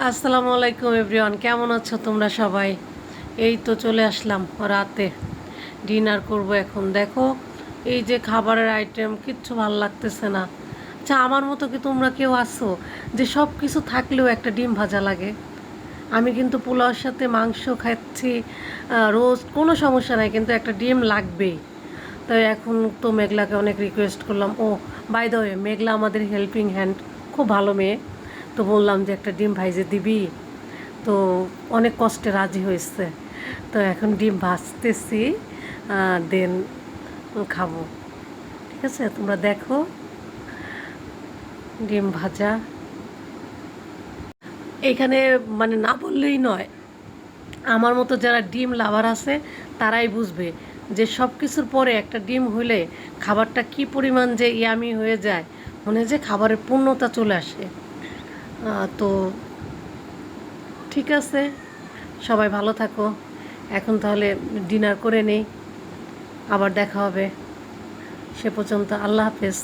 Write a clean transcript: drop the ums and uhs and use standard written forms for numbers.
আসসালামু আলাইকুম এভরিওয়ান, কেমন আছো তোমরা সবাই? এই তো চলে আসলাম রাতে ডিনার করব। এখন দেখো এই যে খাবারের আইটেম কিচ্ছু ভালো লাগতেছে না। আচ্ছা, আমার মতো কি তোমরা কেউ আসো যে সব কিছু থাকলেও একটা ডিম ভাজা লাগে? আমি কিন্তু পোলাওর সাথে মাংস খাচ্ছি, রোস্ট, কোনো সমস্যা নাই, কিন্তু একটা ডিম লাগবেই। তাই এখন তো মেঘলাকে অনেক রিকোয়েস্ট করলাম। ও বাই দ্য ওয়ে, মেঘলা আমাদের হেল্পিং হ্যান্ড, খুব ভালো মেয়ে। তো বললাম যে একটা ডিম ভাইজে দিবি, তো অনেক কষ্টে রাজি হয়েছে। তো এখন ডিম ভাজতেছি, দেন খাবো। ঠিক আছে, তোমরা দেখো ডিম ভাজা। এখানে মানে না বললেই নয়, আমার মতো যারা ডিম লাভার আছে তারাই বুঝবে যে সব কিছুর পরে একটা ডিম হলে খাবারটা কি পরিমাণ যে ইয়ামি হয়ে যায়, মনে হয় যে খাবারের পূর্ণতা চলে আসে। তো ঠিক আছে, সবাই ভালো থাকো। এখন তাহলে ডিনার করে নেই, আবার দেখা হবে। সে পর্যন্ত আল্লাহ হাফেজ।